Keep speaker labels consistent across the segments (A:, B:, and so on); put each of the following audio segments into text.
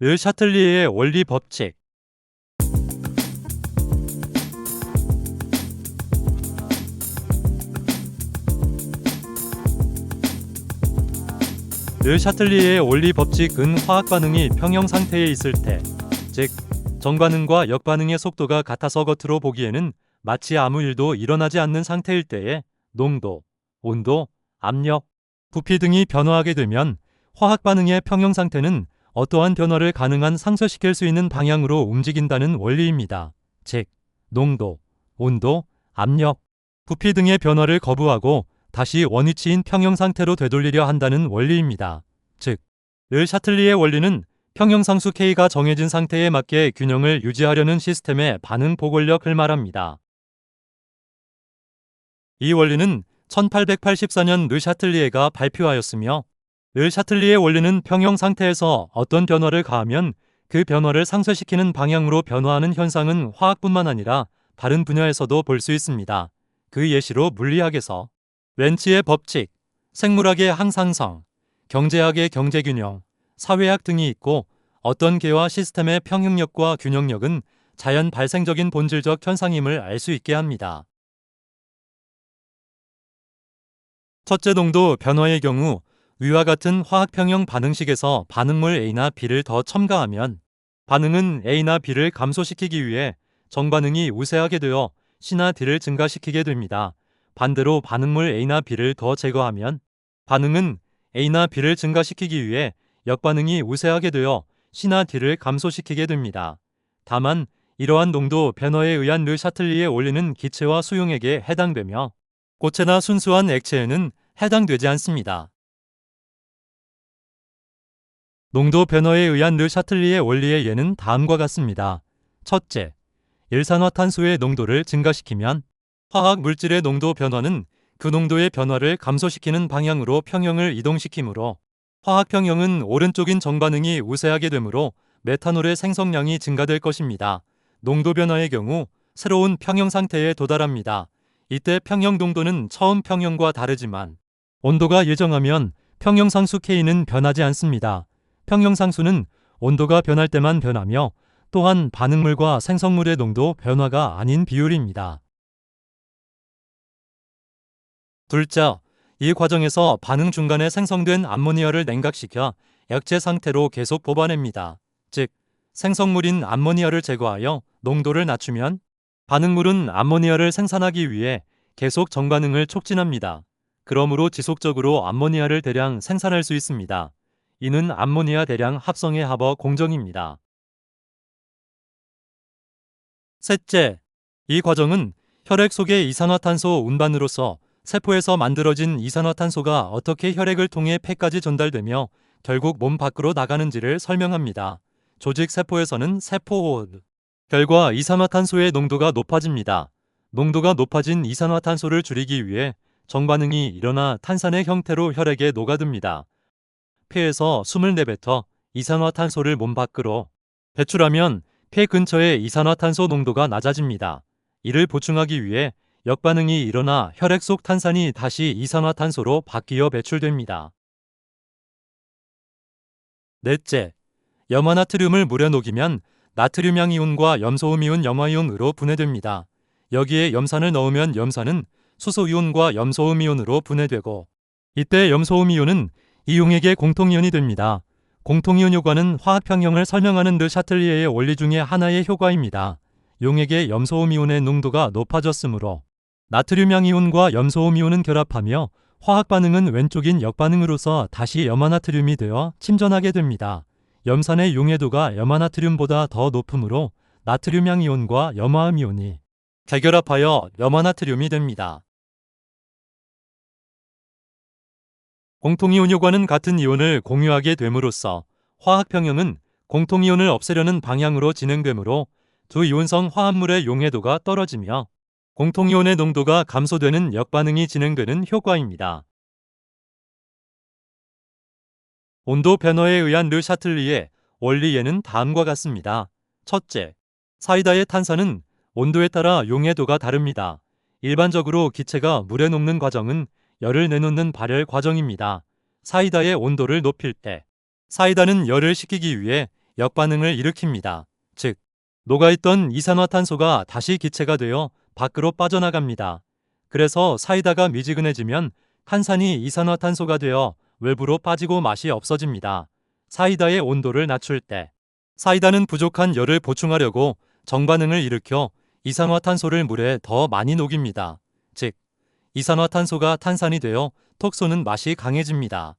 A: 르 샤틀리에의 원리 법칙. 르 샤틀리에의 원리 법칙은 화학 반응이 평형 상태에 있을 때, 즉 정반응과 역반응의 속도가 같아서 겉으로 보기에는 마치 아무 일도 일어나지 않는 상태일 때에 농도, 온도, 압력, 부피 등이 변화하게 되면 화학 반응의 평형 상태는 어떠한 변화를 가능한 상쇄시킬 수 있는 방향으로 움직인다는 원리입니다. 즉, 농도, 온도, 압력, 부피 등의 변화를 거부하고 다시 원위치인 평형 상태로 되돌리려 한다는 원리입니다. 즉, 르 샤틀리의 원리는 평형상수 K가 정해진 상태에 맞게 균형을 유지하려는 시스템의 반응 보골력을 말합니다. 이 원리는 1884년 르 샤틀리에가 발표하였으며, 르 샤틀리의 원리는 평형 상태에서 어떤 변화를 가하면 그 변화를 상쇄시키는 방향으로 변화하는 현상은 화학뿐만 아니라 다른 분야에서도 볼 수 있습니다. 그 예시로 물리학에서 렌치의 법칙, 생물학의 항상성, 경제학의 경제균형, 사회학 등이 있고, 어떤 개와 시스템의 평형력과 균형력은 자연 발생적인 본질적 현상임을 알 수 있게 합니다. 첫째 농도 변화의 경우 위와 같은 화학 평형 반응식에서 반응물 A나 B를 더 첨가하면 반응은 A나 B를 감소시키기 위해 정반응이 우세하게 되어 C나 D를 증가시키게 됩니다. 반대로 반응물 A나 B를 더 제거하면 반응은 A나 B를 증가시키기 위해 역반응이 우세하게 되어 C나 D를 감소시키게 됩니다. 다만 이러한 농도 변화에 의한 르 샤틀리의 원리는 기체와 수용액에 해당되며 고체나 순수한 액체에는 해당되지 않습니다. 농도 변화에 의한 르 샤틀리의 원리의 예는 다음과 같습니다. 첫째, 일산화탄소의 농도를 증가시키면 화학 물질의 농도 변화는 그 농도의 변화를 감소시키는 방향으로 평형을 이동시키므로 화학 평형은 오른쪽인 정반응이 우세하게 되므로 메탄올의 생성량이 증가될 것입니다. 농도 변화의 경우 새로운 평형 상태에 도달합니다. 이때 평형 농도는 처음 평형과 다르지만 온도가 일정하면 평형상수 K는 변하지 않습니다. 평형상수는 온도가 변할 때만 변하며 또한 반응물과 생성물의 농도 변화가 아닌 비율입니다. 둘째, 이 과정에서 반응 중간에 생성된 암모니아를 냉각시켜 액체 상태로 계속 뽑아냅니다. 즉, 생성물인 암모니아를 제거하여 농도를 낮추면 반응물은 암모니아를 생산하기 위해 계속 정반응을 촉진합니다. 그러므로 지속적으로 암모니아를 대량 생산할 수 있습니다. 이는 암모니아 대량 합성의 합어 공정입니다. 셋째, 이 과정은 혈액 속의 이산화탄소 운반으로서 세포에서 만들어진 이산화탄소가 어떻게 혈액을 통해 폐까지 전달되며 결국 몸 밖으로 나가는지를 설명합니다. 조직 세포에서는 세포호흡 결과 이산화탄소의 농도가 높아집니다. 농도가 높아진 이산화탄소를 줄이기 위해 정반응이 일어나 탄산의 형태로 혈액에 녹아듭니다. 폐에서 숨을 내뱉어 이산화탄소를 몸 밖으로 배출하면 폐 근처의 이산화탄소 농도가 낮아집니다. 이를 보충하기 위해 역반응이 일어나 혈액 속 탄산이 다시 이산화탄소로 바뀌어 배출됩니다. 넷째, 염화나트륨을 물에 녹이면 나트륨양이온과 염소음이온 염화이온으로 분해됩니다. 여기에 염산을 넣으면 염산은 수소이온과 염소음이온으로 분해되고, 이때 염소음이온은 이용액의 공통이온이 됩니다. 공통이온 효과는 화학평형을 설명하는 르 샤틀리에의 원리 중의 하나의 효과입니다. 용액의 염소음이온의 농도가 높아졌으므로 나트륨양이온과 염소음이온은 결합하며 화학 반응은 왼쪽인 역반응으로서 다시 염화나트륨이 되어 침전하게 됩니다. 염산의 용해도가 염화나트륨보다 더 높으므로 나트륨양이온과 염화음이온이 재결합하여 염화나트륨이 됩니다. 공통이온 효과는 같은 이온을 공유하게 됨으로써 화학평형은 공통이온을 없애려는 방향으로 진행되므로 두 이온성 화합물의 용해도가 떨어지며 공통이온의 농도가 감소되는 역반응이 진행되는 효과입니다. 온도 변화에 의한 르 샤틀리의 원리에는 다음과 같습니다. 첫째, 사이다의 탄산은 온도에 따라 용해도가 다릅니다. 일반적으로 기체가 물에 녹는 과정은 열을 내놓는 발열 과정입니다. 사이다의 온도를 높일 때 사이다는 열을 식히기 위해 역반응을 일으킵니다. 즉, 녹아있던 이산화탄소가 다시 기체가 되어 밖으로 빠져나갑니다. 그래서 사이다가 미지근해지면 탄산이 이산화탄소가 되어 외부로 빠지고 맛이 없어집니다. 사이다의 온도를 낮출 때 사이다는 부족한 열을 보충하려고 정반응을 일으켜 이산화탄소를 물에 더 많이 녹입니다. 즉, 이산화탄소가 탄산이 되어 톡 쏘는 맛이 강해집니다.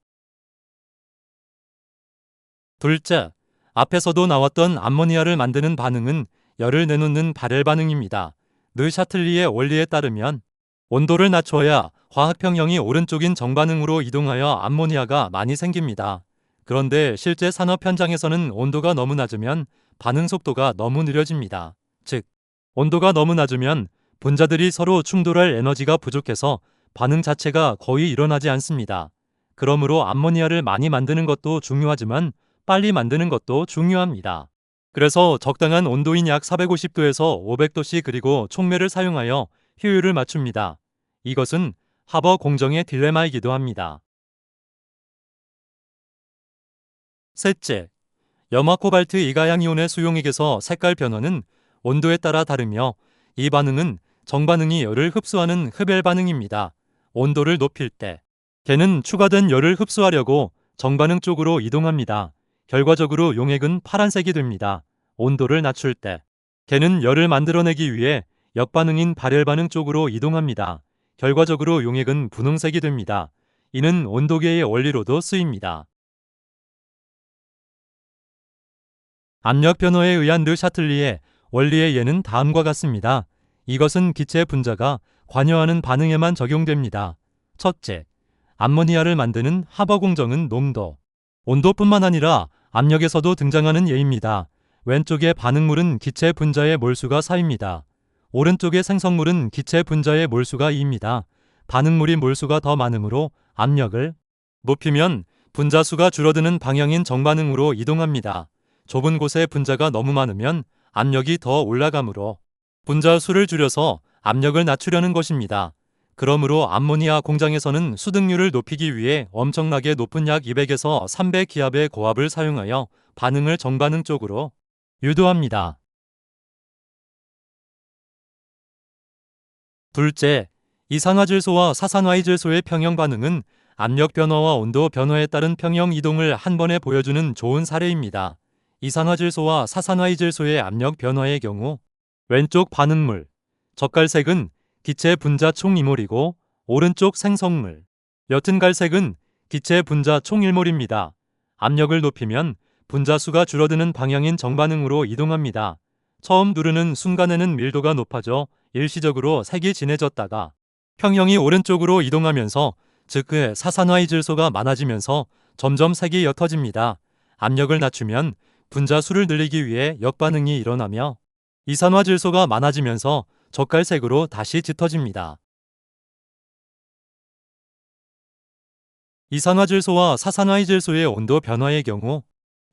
A: 둘째, 앞에서도 나왔던 암모니아를 만드는 반응은 열을 내놓는 발열 반응입니다. 르 샤틀리의 원리에 따르면 온도를 낮춰야 화학평형이 오른쪽인 정반응으로 이동하여 암모니아가 많이 생깁니다. 그런데 실제 산업 현장에서는 온도가 너무 낮으면 반응 속도가 너무 느려집니다. 즉, 온도가 너무 낮으면 분자들이 서로 충돌할 에너지가 부족해서 반응 자체가 거의 일어나지 않습니다. 그러므로 암모니아를 많이 만드는 것도 중요하지만 빨리 만드는 것도 중요합니다. 그래서 적당한 온도인 약 450도에서 500도씨 그리고 촉매를 사용하여 효율을 맞춥니다. 이것은 하버 공정의 딜레마이기도 합니다. 셋째, 염화 코발트 이가양이온의 수용액에서 색깔 변화는 온도에 따라 다르며 이 반응은 정반응이 열을 흡수하는 흡열 반응입니다. 온도를 높일 때 걔는 추가된 열을 흡수하려고 정반응 쪽으로 이동합니다. 결과적으로 용액은 파란색이 됩니다. 온도를 낮출 때 걔는 열을 만들어내기 위해 역반응인 발열 반응 쪽으로 이동합니다. 결과적으로 용액은 분홍색이 됩니다. 이는 온도계의 원리로도 쓰입니다. 압력 변화에 의한 르 샤틀리의 원리의 예는 다음과 같습니다. 이것은 기체 분자가 관여하는 반응에만 적용됩니다. 첫째, 암모니아를 만드는 하버 공정은 농도, 온도뿐만 아니라 압력에서도 등장하는 예입니다. 왼쪽의 반응물은 기체 분자의 몰수가 4입니다. 오른쪽의 생성물은 기체 분자의 몰수가 2입니다. 반응물이 몰수가 더 많으므로 압력을 높이면 분자 수가 줄어드는 방향인 정반응으로 이동합니다. 좁은 곳에 분자가 너무 많으면 압력이 더 올라가므로 분자 수를 줄여서 압력을 낮추려는 것입니다. 그러므로 암모니아 공장에서는 수등률을 높이기 위해 엄청나게 높은 약 200에서 300 기압의 고압을 사용하여 반응을 정반응 쪽으로 유도합니다. 둘째, 이산화질소와 사산화이질소의 평형 반응은 압력 변화와 온도 변화에 따른 평형 이동을 한 번에 보여주는 좋은 사례입니다. 이산화질소와 사산화이질소의 압력 변화의 경우 왼쪽 반응물, 젓갈색은 기체 분자 총 2몰이고 오른쪽 생성물, 옅은 갈색은 기체 분자 총 1몰입니다. 압력을 높이면 분자 수가 줄어드는 방향인 정반응으로 이동합니다. 처음 누르는 순간에는 밀도가 높아져 일시적으로 색이 진해졌다가 평형이 오른쪽으로 이동하면서 즉 사산화이질소가 많아지면서 점점 색이 옅어집니다. 압력을 낮추면 분자 수를 늘리기 위해 역반응이 일어나며 이산화질소가 많아지면서 젓갈색으로 다시 짙어집니다. 이산화질소와 사산화이질소의 온도 변화의 경우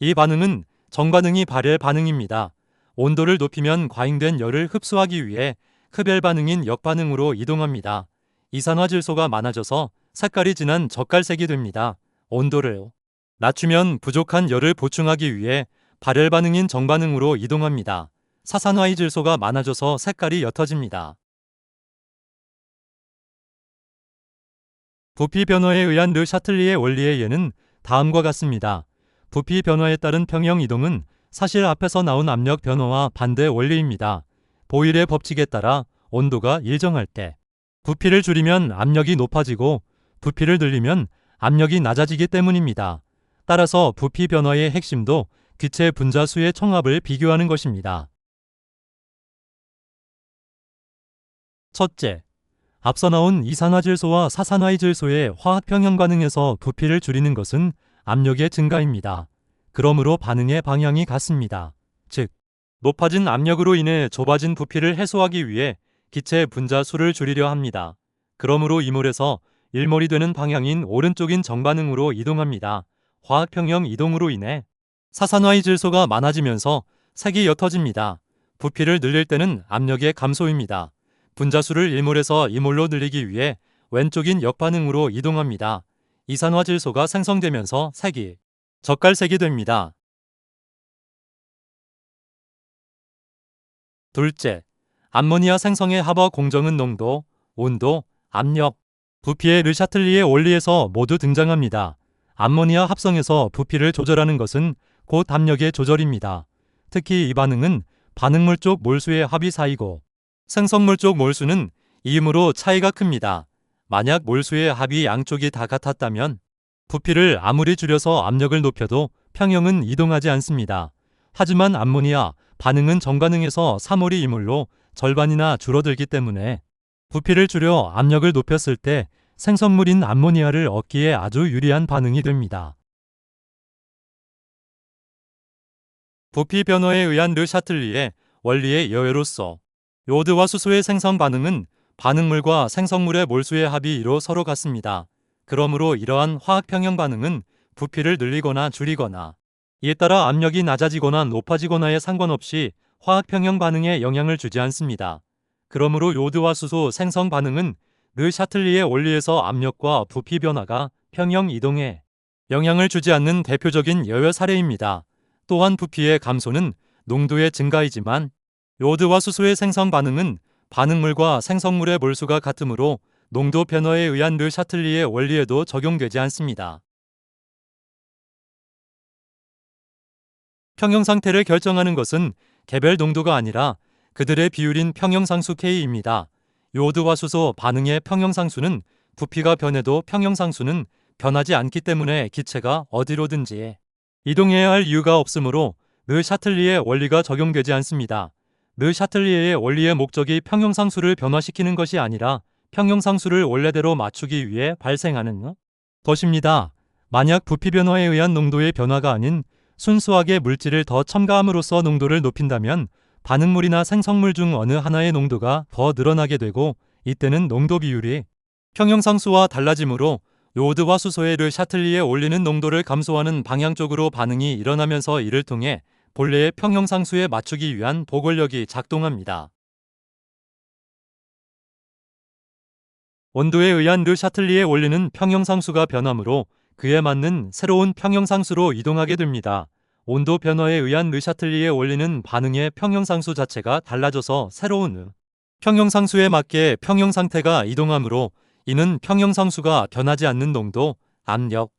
A: 이 반응은 정반응이 발열 반응입니다. 온도를 높이면 과잉된 열을 흡수하기 위해 흡열 반응인 역반응으로 이동합니다. 이산화질소가 많아져서 색깔이 진한 젓갈색이 됩니다. 온도를 낮추면 부족한 열을 보충하기 위해 발열 반응인 정반응으로 이동합니다. 사산화이질소가 많아져서 색깔이 옅어집니다. 부피 변화에 의한 르 샤틀리의 원리의 예는 다음과 같습니다. 부피 변화에 따른 평형 이동은 사실 앞에서 나온 압력 변화와 반대 원리입니다. 보일의 법칙에 따라 온도가 일정할 때 부피를 줄이면 압력이 높아지고 부피를 늘리면 압력이 낮아지기 때문입니다. 따라서 부피 변화의 핵심도 기체 분자 수의 총합을 비교하는 것입니다. 첫째, 앞서 나온 이산화질소와 사산화이질소의 화학평형 반응에서 부피를 줄이는 것은 압력의 증가입니다. 그러므로 반응의 방향이 같습니다. 즉, 높아진 압력으로 인해 좁아진 부피를 해소하기 위해 기체 분자 수를 줄이려 합니다. 그러므로 2몰에서 1몰이 되는 방향인 오른쪽인 정반응으로 이동합니다. 화학평형 이동으로 인해 사산화이질소가 많아지면서 색이 옅어집니다. 부피를 늘릴 때는 압력의 감소입니다. 분자수를 1몰에서 2몰로 늘리기 위해 왼쪽인 역반응으로 이동합니다. 이산화질소가 생성되면서 색이 젓갈색이 됩니다. 둘째, 암모니아 생성의 합어 공정은 농도, 온도, 압력, 부피의 르샤틀리에 원리에서 모두 등장합니다. 암모니아 합성에서 부피를 조절하는 것은 곧 압력의 조절입니다. 특히 이 반응은 반응물 쪽 몰수의 합이 사이고 생성물 쪽 몰수는 이음으로 차이가 큽니다. 만약 몰수의 합이 양쪽이 다 같았다면 부피를 아무리 줄여서 압력을 높여도 평형은 이동하지 않습니다. 하지만 암모니아 반응은 정반응에서 3몰이 이물로 절반이나 줄어들기 때문에 부피를 줄여 압력을 높였을 때 생성물인 암모니아를 얻기에 아주 유리한 반응이 됩니다. 부피 변화에 의한 르샤틀리의 원리의 여유로서 요오드와 수소의 생성 반응은 반응물과 생성물의 몰수의 합이 2로 서로 같습니다. 그러므로 이러한 화학 평형 반응은 부피를 늘리거나 줄이거나 이에 따라 압력이 낮아지거나 높아지거나에 상관없이 화학 평형 반응에 영향을 주지 않습니다. 그러므로 요오드와 수소 생성 반응은 르샤틀리의 원리에서 압력과 부피 변화가 평형 이동에 영향을 주지 않는 대표적인 여여 사례입니다. 또한 부피의 감소는 농도의 증가이지만 요오드와 수소의 생성 반응은 반응물과 생성물의 몰수가 같으므로 농도 변화에 의한 르샤틀리의 원리에도 적용되지 않습니다. 평형 상태를 결정하는 것은 개별 농도가 아니라 그들의 비율인 평형상수 K입니다. 요오드와 수소 반응의 평형상수는 부피가 변해도 평형상수는 변하지 않기 때문에 기체가 어디로든지 이동해야 할 이유가 없으므로 르샤틀리의 원리가 적용되지 않습니다. 르샤틀리의 원리의 목적이 평형상수를 변화시키는 것이 아니라 평형상수를 원래대로 맞추기 위해 발생하는 것입니다. 만약 부피 변화에 의한 농도의 변화가 아닌 순수하게 물질을 더 첨가함으로써 농도를 높인다면 반응물이나 생성물 중 어느 하나의 농도가 더 늘어나게 되고 이때는 농도 비율이 평형상수와 달라지므로 요오드와 수소의 르샤틀리에 올리는 농도를 감소하는 방향 쪽으로 반응이 일어나면서 이를 통해 본래의 평형상수에 맞추기 위한 보골력이 작동합니다. 온도에 의한 르샤틀리에 올리는 평형상수가 변하므로 그에 맞는 새로운 평형상수로 이동하게 됩니다. 온도 변화에 의한 르샤틀리에 올리는 반응의 평형상수 자체가 달라져서 새로운 평형상수에 맞게 평형상태가 이동하므로 이는 평형상수가 변하지 않는 농도, 압력,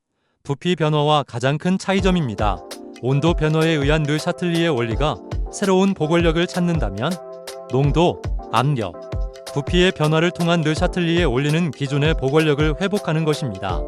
A: 부피 변화와 가장 큰 차이점입니다. 온도 변화에 의한 르샤틀리의 원리가 새로운 보골력을 찾는다면 농도, 압력, 부피의 변화를 통한 르샤틀리에 올리는 기존의 보골력을 회복하는 것입니다.